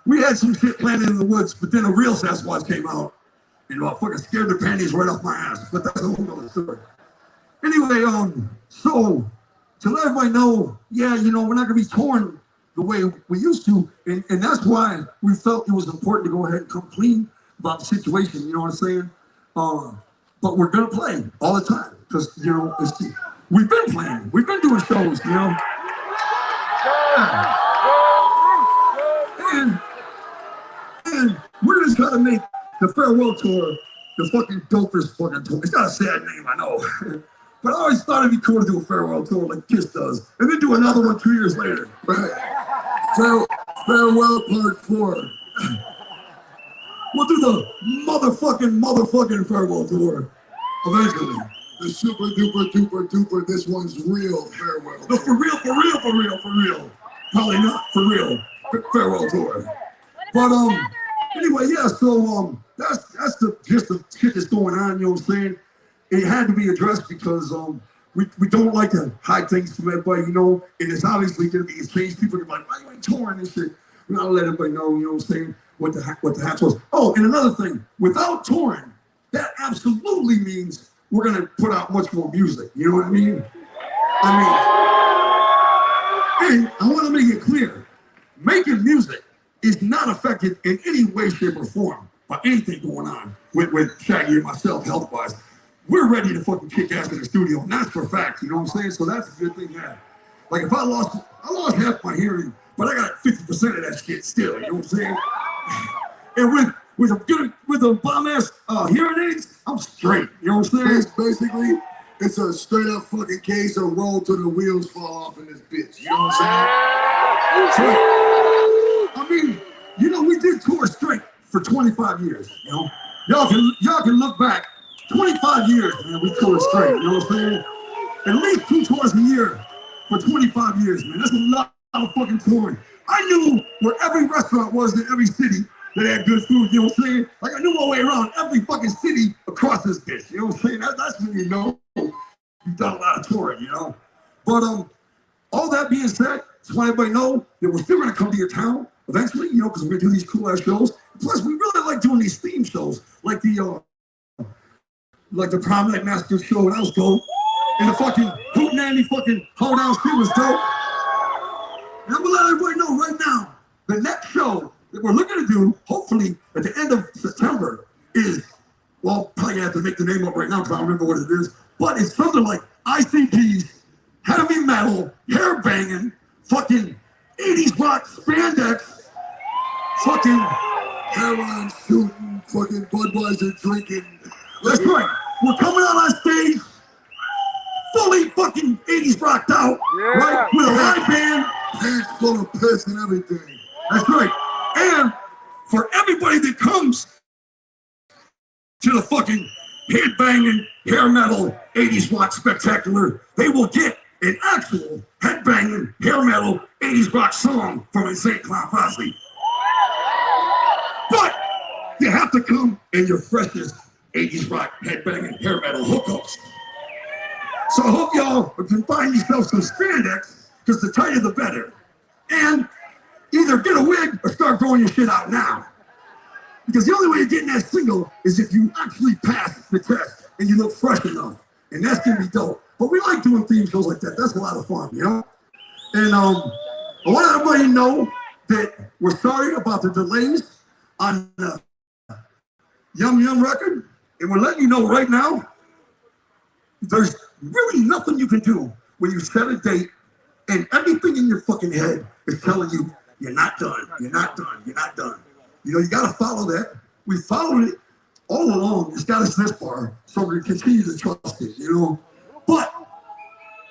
we had some shit planted in the woods, but then a real Sasquatch came out and fucking scared the panties right off my ass. But that's a whole other story. Anyway, so to let everybody know, yeah, you know, we're not gonna be touring the way we used to, and that's why we felt it was important to go ahead and come clean about the situation. You know what I'm saying? But we're gonna play all the time because you know we've been playing, we've been doing shows, you know. And we're gonna try to make the farewell tour the fucking dopest fucking tour. It's got a sad name, I know. But I always thought it'd be cool to do a farewell tour like Kiss does. And then do another one 2 years later. Farewell part 4. We'll do the motherfucking farewell tour eventually. The super duper duper duper, this one's real farewell. No, for real. Probably not for real. Farewell tour. But anyway, yeah, so that's just the shit that's going on, you know what I'm saying? It had to be addressed because we don't like to hide things from everybody, you know, and it's obviously gonna be a change. People are gonna be like, why you ain't touring this shit? We gotta let everybody know, you know what I'm saying, what the hatch was. Oh, and another thing, without touring, that absolutely means we're gonna put out much more music, you know what I mean? And I wanna make it clear, making music is not affected in any way, shape, or form by anything going on with Shaggy and myself health-wise. We're ready to fucking kick ass in the studio, and that's for fact, you know what I'm saying? So that's a good thing there. Like if I lost half my hearing, but I got 50% of that shit still, you know what I'm saying? And with a bomb-ass hearing aids, I'm straight, you know what I'm saying? Basically, it's a straight up fucking case of roll till the wheels fall off in this bitch, you know what I'm saying? I mean, you know, we did tour straight for 25 years, you know? Y'all can look back, 25 years, man, we toured straight, you know what I'm saying? At least 2 tours a year for 25 years, man. That's a lot of fucking touring. I knew where every restaurant was in every city that had good food, you know what I'm saying? Like I knew my way around every fucking city across this bitch, you know what I'm saying? That's when you know you've done a lot of touring, you know? But all that being said, just want everybody know that we're still gonna come to your town eventually, you know, because we're gonna do these cool ass shows. Plus, we really like doing these theme shows, like the Prom Night Master show, that was dope. And the fucking Hootenanny fucking Hold Down shit was dope. And I'm gonna let everybody know right now, the next show that we're looking to do, hopefully at the end of September, is, well, probably have to make the name up right now because I don't remember what it is, but it's something like ICP's heavy metal, hair banging, fucking 80s rock spandex, fucking heroin shooting, fucking Budweiser drinking. That's right. We're coming out on stage, fully fucking 80s rocked out, right? With a live band. Pants full of piss and everything. That's right. And for everybody that comes to the fucking head-banging, hair metal, 80s rock spectacular, they will get an actual head-banging, hair metal, 80s rock song from Insane Clown Posse. But you have to come in your freshest 80s rock, head-banging, hair metal hookups. So I hope y'all can find yourself some spandex, because the tighter the better. And either get a wig or start growing your shit out now. Because the only way you're getting that single is if you actually pass the test and you look fresh enough. And that's gonna be dope. But we like doing theme shows like that. That's a lot of fun, you know? And I want everybody to know that we're sorry about the delays on the Yum Yum record. And we're letting you know right now, there's really nothing you can do when you set a date and everything in your fucking head is telling you, you're not done, you're not done, you're not done. You know, you gotta follow that. We followed it all along. It's got us this far, so we continue to trust it, you know? But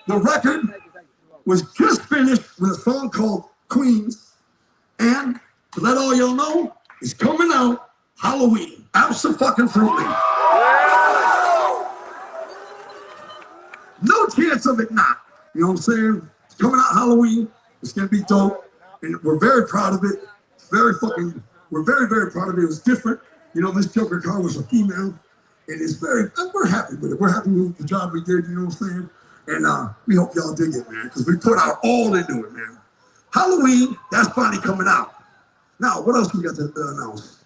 the record was just finished with a song called Queens. And to let all y'all know, it's coming out Halloween. Abso-fucking-fruitly. No chance of it not. You know what I'm saying? It's coming out Halloween. It's gonna be dope. And we're very proud of it. It's we're very, very proud of it. It was different. You know, this Joker car was a female. And it's we're happy with it. We're happy with the job we did, you know what I'm saying? And we hope y'all dig it, man, because we put our all into it, man. Halloween, that's finally coming out. Now, what else we got to announce?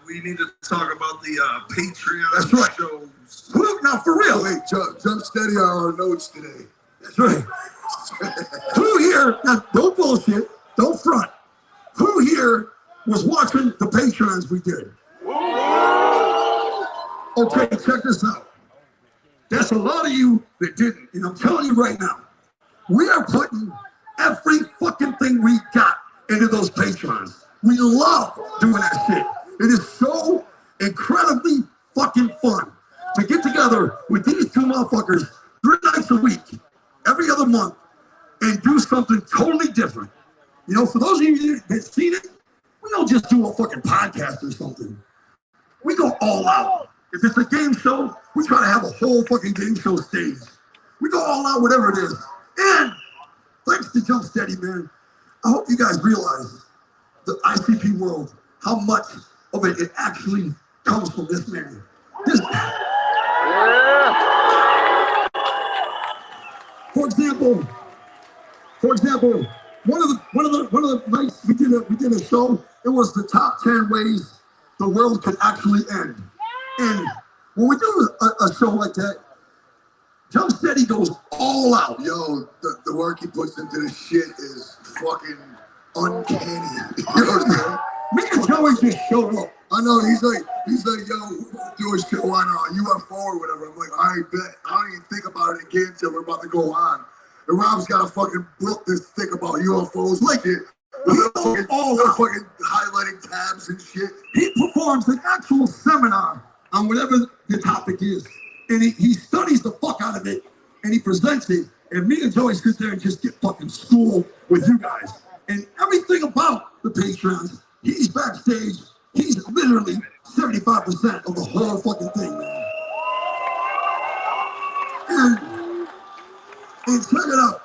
We need to talk about the Patreon That's right. shows. Now, for real. Wait, jump steady on our notes today. That's right. Who here, now don't bullshit, don't front. Who here was watching the Patreons we did? Okay, check this out. There's a lot of you that didn't, and I'm telling you right now, we are putting every fucking thing we got into those Patreons. We love doing that shit. It is so incredibly fucking fun to get together with these two motherfuckers 3 nights a week, every other month, and do something totally different. You know, for those of you that seen it, we don't just do a fucking podcast or something. We go all out. If it's a game show, we try to have a whole fucking game show stage. We go all out, whatever it is. And thanks to Jump Steady, man, I hope you guys realize the ICP world, how much of it actually comes from this man. For example, one of the nights we did a show. It was the top 10 ways the world could actually end. And when we do a show like that, Jump Steady goes all out. Yo, the work he puts into this shit is fucking uncanny. You know what I'm saying? Me and Joey just showed up. I know, he's like, yo, do a show on UFO or whatever. I'm like, I bet. I don't even think about it again until we're about to go on. And Rob's got a fucking book that's thick about UFOs. Like it. They're fucking highlighting tabs and shit. He performs an actual seminar on whatever the topic is. And he studies the fuck out of it and he presents it. And me and Joey sit there and just get fucking schooled with you guys. And everything about the Patreons, he's backstage. He's literally 75% of the whole fucking thing, man. And check it out.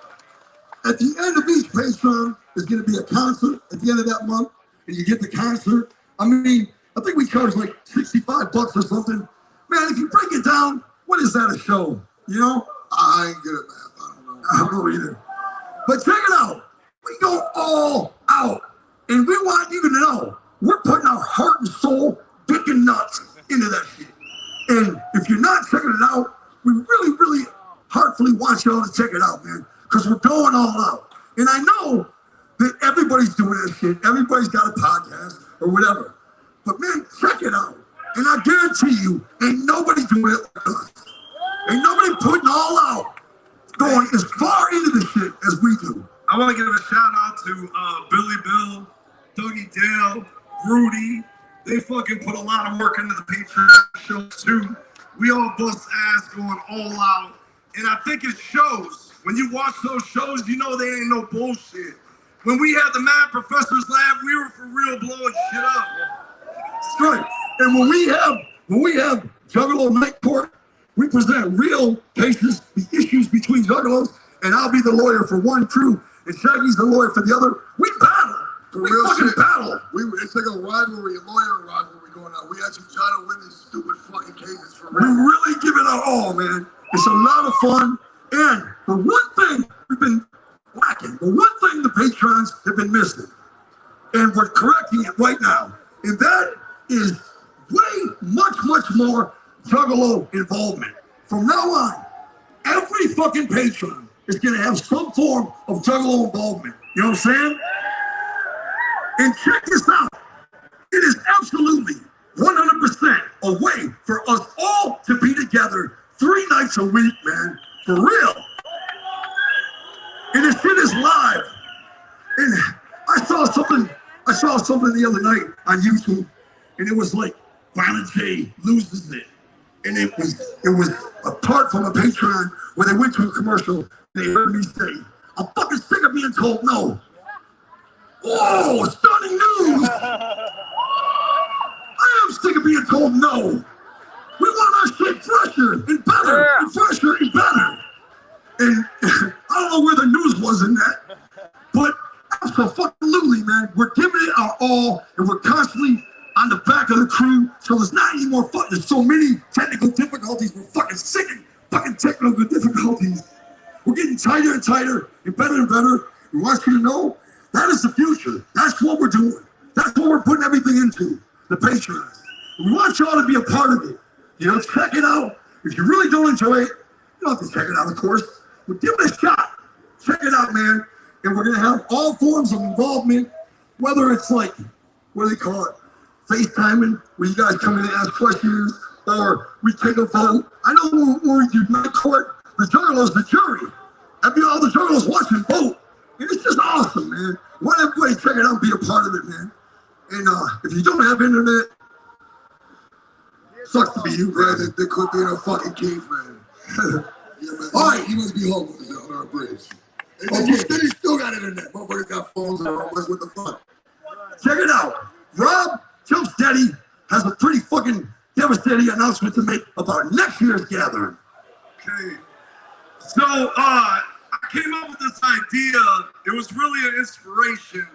At the end of each Patreon, there's going to be a concert at the end of that month, and you get the concert. I mean, I think we charge like $65 or something. Man, if you break it down, what is that a show? You know? I ain't good at math. I don't know either. But check it out. We go all out, and we want you to know we're putting our heart and soul, dick and nuts into that shit. And if you're not checking it out, we really, really heartfully want y'all to check it out, man, because we're going all out. And I know that everybody's doing that shit. Everybody's got a podcast or whatever. But man, check it out. And I guarantee you, ain't nobody doing it like us. Ain't nobody putting all out, going as far into the shit as we do. I want to give a shout out to Billy Bill, Dougie Dale, Rudy. They fucking put a lot of work into the Patreon show too. We all bust ass going all out. And I think it shows. When you watch those shows, you know they ain't no bullshit. When we had the Mad Professors Lab, we were for real blowing shit up. That's right. And when we have Juggalo Night Court, we present real cases, the issues between Juggalos, and I'll be the lawyer for one crew, and Shaggy's the lawyer for the other. We battle. We fucking battle. It's like a rivalry, a lawyer rivalry going on. We actually try to win these stupid fucking cases for We real. really give it our all, man. It's a lot of fun. And the one thing we've been lacking, the one thing the patrons have been missing, and we're correcting it right now, and that is way much more Juggalo involvement. From now on, every fucking patron is going to have some form of Juggalo involvement. You know what I'm saying? And check this out. It is absolutely 100% a way for us all to be together 3 nights a week, man. For real. And this shit is live. And I saw something the other night on YouTube, and it was like Violent J loses it. And it was a part from a Patreon where they went to a commercial and they heard me say, I'm fucking sick of being told no. Whoa, stunning news! I am sick of being told no. We want our shit fresher and better, and fresher and better. And I don't know where the news was in that, but absolutely, man, we're giving it our all, and we're constantly on the back of the crew, so there's not any more fun. There's so many technical difficulties. We're fucking sick of fucking technical difficulties. We're getting tighter and tighter and better. We want you to know that is the future. That's what we're doing. That's what what we're putting everything into, the Patreons. We want y'all to be a part of it. You know, check it out. If you really don't enjoy it, you don't have to check it out, of course, but give it a shot. Check it out, man. And we're going to have all forms of involvement, whether it's like, what do they call it? FaceTiming, where you guys come in and ask questions, or we take a vote. I know when we do night court, the Juggalos, the jury, all the Juggalos watching vote. And it's just awesome, man. Why don't everybody check it out and be a part of it, man? And if you don't have internet, sucks to be you, brother. They could be in a fucking cave, man. Yeah, man. All right, you must be homeless on our bridge. And you still got internet. Motherfuckers got phones and homeless. What the fuck? Check it out. Rob Jump Steady has a pretty fucking devastating announcement to make about next year's gathering. Okay. So, I came up with this idea. It was really an inspiration.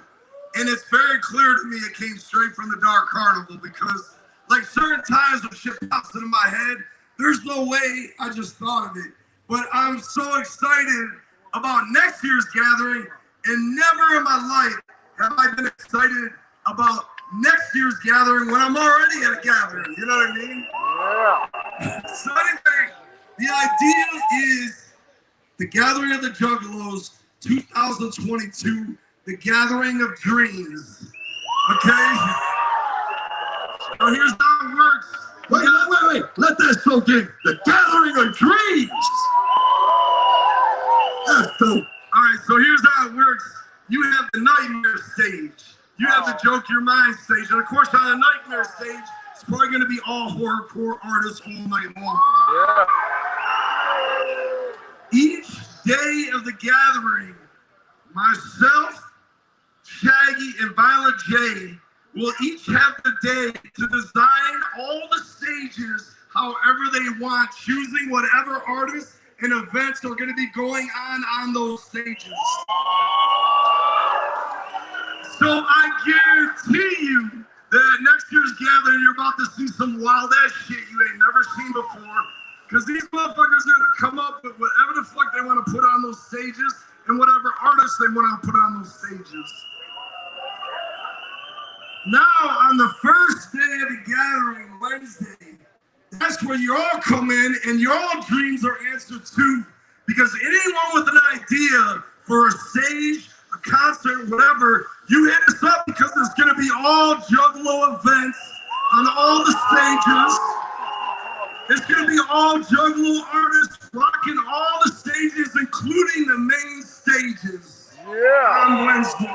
And it's very clear to me it came straight from the Dark Carnival because, like, certain times when shit pops into my head, there's no way I just thought of it. But I'm so excited about next year's gathering, and never in my life have I been excited about next year's gathering when I'm already at a gathering. You know what I mean? Yeah. So anyway, the idea is the Gathering of the Juggalos 2022, the Gathering of Dreams. Okay? So here's how it works. Wait. Let that soak in. The Gathering of Dreams. That's dope. All right, so here's how it works. You have the Nightmare stage. You have the Joke Your Mind stage. And of course, on the Nightmare stage, it's probably going to be all horrorcore artists all night long. Yeah. Each day of the gathering, myself, Shaggy, and Violent J will each have the day to design all the stages however they want, choosing whatever artists and events are going to be going on those stages. So I guarantee you that at next year's gathering, you're about to see some wild ass shit you ain't never seen before. Because these motherfuckers are going to come up with whatever the fuck they want to put on those stages and whatever artists they want to put on those stages. Now, on the first day of the gathering, Wednesday, that's where you all come in and your all dreams are answered too. Because anyone with an idea for a stage, a concert, whatever, you hit us up because there's going to be all Juggalo events on all the stages. It's going to be all Juggalo artists rocking all the stages, including the main stages on Wednesday.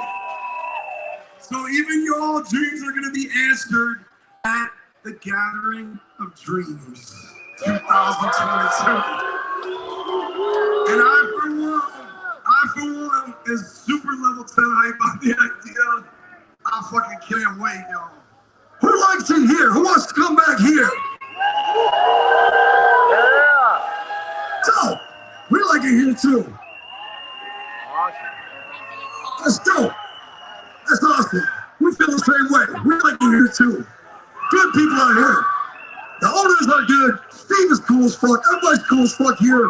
So even your all dreams are going to be answered at the Gathering of Dreams 2022. And I, for one, is super level 10 hype on the idea. I fucking can't wait, y'all. Who likes it here? Who wants to come back here? Yeah. So, we like it here too. Awesome. That's dope. That's awesome. We feel the same way. We like it here too. Good people out here. The owners are good. Steve is cool as fuck. Everybody's cool as fuck here.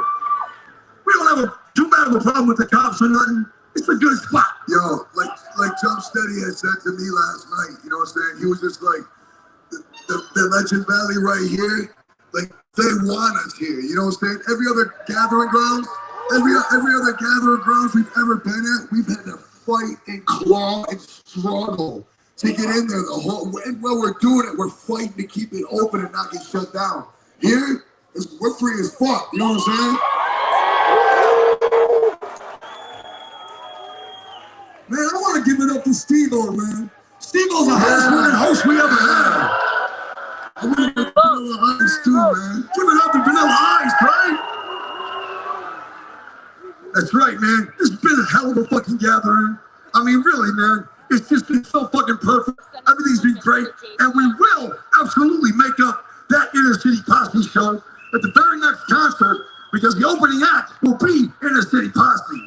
We don't have too bad of a problem with the cops or nothing. It's a good spot. Yo, like Jump Steady had said to me last night, you know what I'm saying? He was just like, the Legend Valley right here, like, they want us here, you know what I'm saying? Every other gathering grounds we've ever been at, we've had to fight and claw and struggle to get in there. And while we're doing it, we're fighting to keep it open and not get shut down. Here, we're free as fuck, you know what I'm saying? Man, I want to give it up to Steve-O, man. Steve-O's the highest host we ever had. I want to give it up to Vanilla Ice too, man. Give it up to Vanilla Ice, right? That's right, man. This has been a hell of a fucking gathering. I mean, really, man. It's just been so fucking perfect. Everything's been great. And we will absolutely make up that Inner City Posse show at the very next concert because the opening act will be Inner City Posse.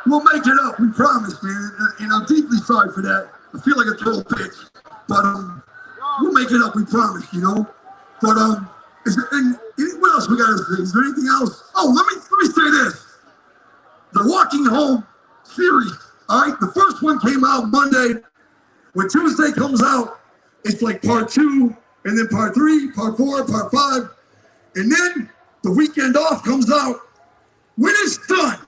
We'll make it up, we promise, man. And I'm deeply sorry for that. I feel like a total bitch. But we'll make it up, we promise, you know? But what else we gotta say? Is there anything else? Oh, let me say this. The Walking Home series All right, the first one came out Monday. When Tuesday comes out, it's like part 2, and then part 3, part 4, part 5. And then the weekend off comes out. When it's done,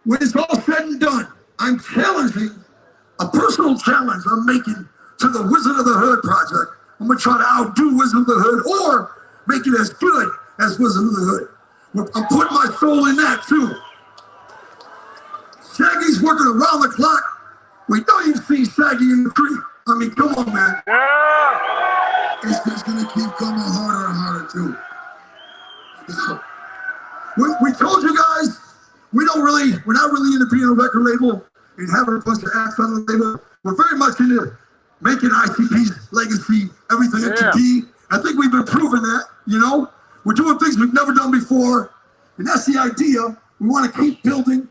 when it's all said and done, I'm challenging a personal challenge I'm making to the Wizard of the Hood project. I'm gonna try to outdo Wizard of the Hood or make it as good as Wizard of the Hood. I'm putting my soul in that too. Shaggy's working around the clock. We know you've seen Shaggy in the creek. I mean, come on, man. It's just gonna keep coming harder and harder too. We told you guys we're not really into being a record label and having a bunch of acts on the label. We're very much into making ICP's legacy everything it can be. I think we've been proving that, you know? We're doing things we've never done before, and that's the idea. We want to keep building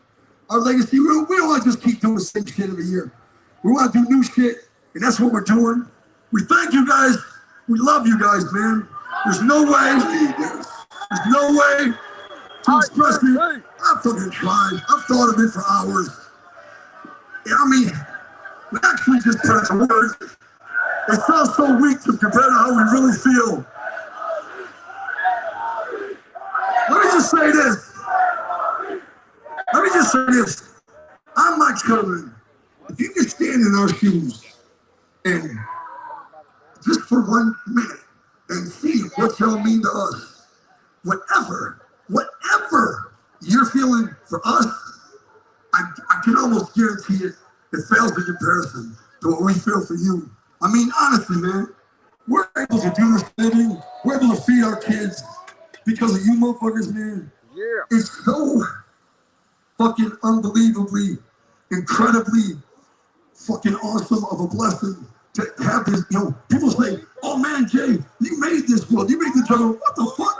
our legacy. We don't want to just keep doing the same shit every year. We want to do new shit, and that's what we're doing. We thank you guys. We love you guys, man. There's no way to express it. I fucking tried. I've thought of it for hours. Yeah, I mean, we actually just put it to words. It sounds so weak compared to how we really feel. Let me just say this. I'm my children. If you can stand in our shoes and just for 1 minute and see what y'all mean to us, whatever you're feeling for us, I can almost guarantee it fails in comparison to what we feel for you. I mean, honestly, man, we're able to do this living. We're able to feed our kids because of you motherfuckers, man. Yeah. It's so fucking unbelievably, incredibly fucking awesome of a blessing to have this, you know, people say, oh man, Jay, you made this world, you made the Juggalos. What the fuck?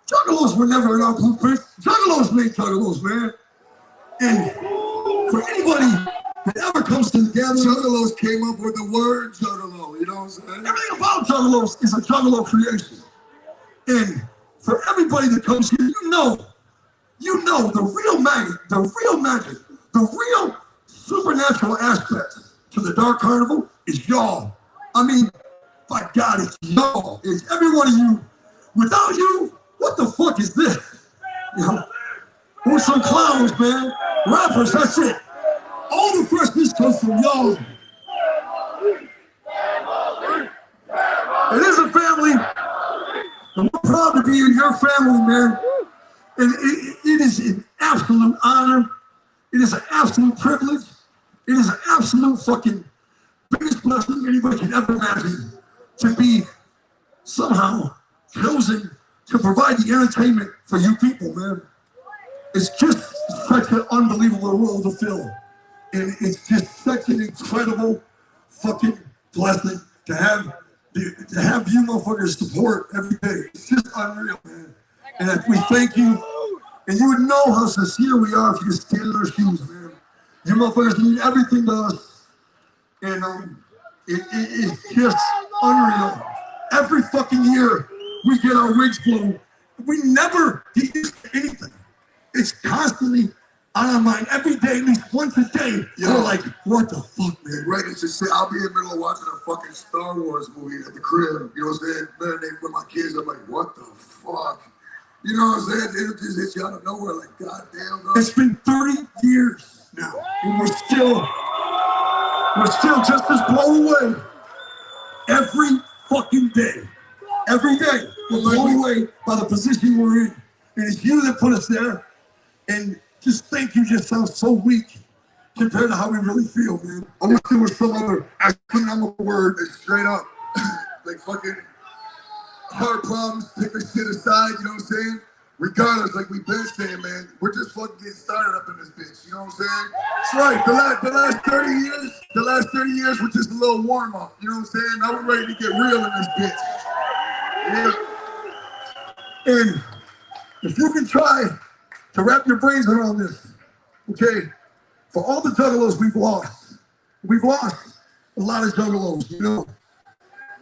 Juggalos were never in our blueprints. Juggalos made Juggalos, man. And for anybody that ever comes to the gathering, Juggalos came up with the word Juggalo, you know what I'm saying? everything about Juggalos is a Juggalo creation. And for everybody that comes here, you know the real magic, the real supernatural aspect to the Dark Carnival is y'all. I mean, by God, it's y'all. It's every one of you. Without you, what the fuck is this? You know, we're some clowns, man. Rappers, that's it. All the freshness comes from y'all. It is a family, and we're proud to be in your family, man. And it is an absolute honor. It is an absolute privilege. It is an absolute fucking biggest blessing anybody can ever imagine to be somehow chosen to provide the entertainment for you people, man. It's just such an unbelievable role to fill. And it's just such an incredible fucking blessing to have you motherfuckers support every day. It's just unreal, man. And we thank you. And you would know how sincere we are if you could stand in our shoes, man. You motherfuckers mean everything to us. And it's just unreal. Every fucking year we get our wigs blown. We never get used to anything. It's constantly on our mind every day, at least once a day. We're like, what the fuck, man? Right, it's just I'll be in the middle of watching a fucking Star Wars movie at the crib. You know what I'm saying? Marinate with my kids. I'm like, what the fuck? You know what I'm saying? It just hits you out of nowhere, like, goddamn. God. It's been 30 years now, and we're still just as blown away every fucking day. Every day, we're blown away by the position we're in. And it's you that put us there. And just thank you just sounds so weak compared to how we really feel, man. I'm gonna do with some other astronomical word that's straight up. Like fucking hard problems, pick the shit aside, you know what I'm saying? Regardless, like we've been saying, man, we're just fucking getting started up in this bitch, you know what I'm saying? That's right, the last 30 years were just a little warm up, you know what I'm saying? Now we're ready to get real in this bitch. Yeah. And if you can try to wrap your brains around this, okay, for all the Juggalos we've lost a lot of Juggalos, you know.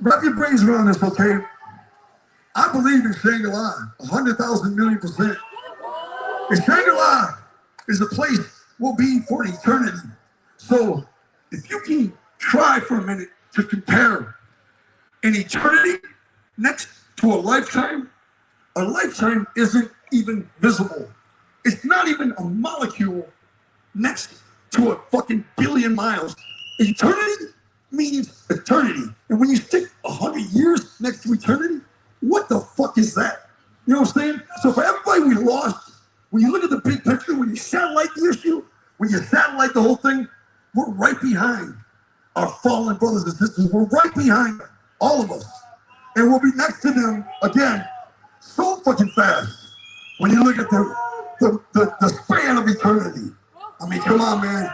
Wrap your brains around this, okay? I believe in Shangri-La, 100,000 million%. And Shangri-La is a place we'll be for eternity. So if you can try for a minute to compare an eternity next to a lifetime isn't even visible. It's not even a molecule next to a fucking billion miles. Eternity means eternity. And when you stick 100 years next to eternity, what the fuck is that? You know what I'm saying? So for everybody we lost, when you look at the big picture, when you satellite the issue, when you satellite the whole thing, we're right behind our fallen brothers and sisters. We're right behind them, all of us. And we'll be next to them again so fucking fast when you look at the span of eternity. I mean, come on, man.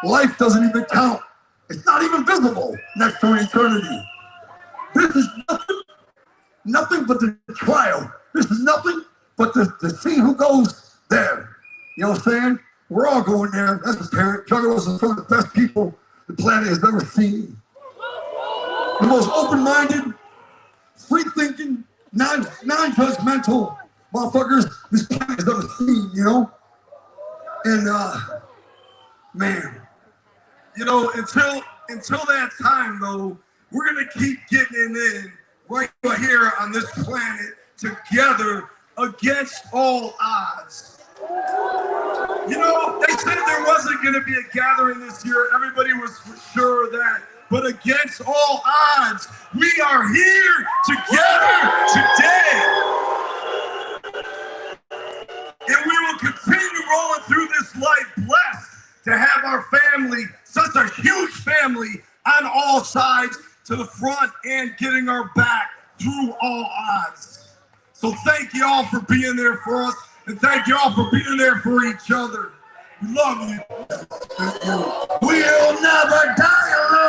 Life doesn't even count. It's not even visible next to an eternity. This is nothing but the trial. This is nothing but to see who goes there. You know what I'm saying? We're all going there. That's apparent. Juggalos are some of the best people the planet has ever seen. The most open-minded, free-thinking, non-judgmental motherfuckers this planet has ever seen, you know? And, man. You know, until that time, though, we're going to keep getting it in right here on this planet together against all odds. You know, they said there wasn't going to be a gathering this year. Everybody was for sure of that. But against all odds, we are here together today. And we will continue rolling through this life blessed to have our family, such a huge family on all sides, to the front and getting our back through all odds. So thank you all for being there for us, and thank you all for being there for each other. We love you. We'll never die alone.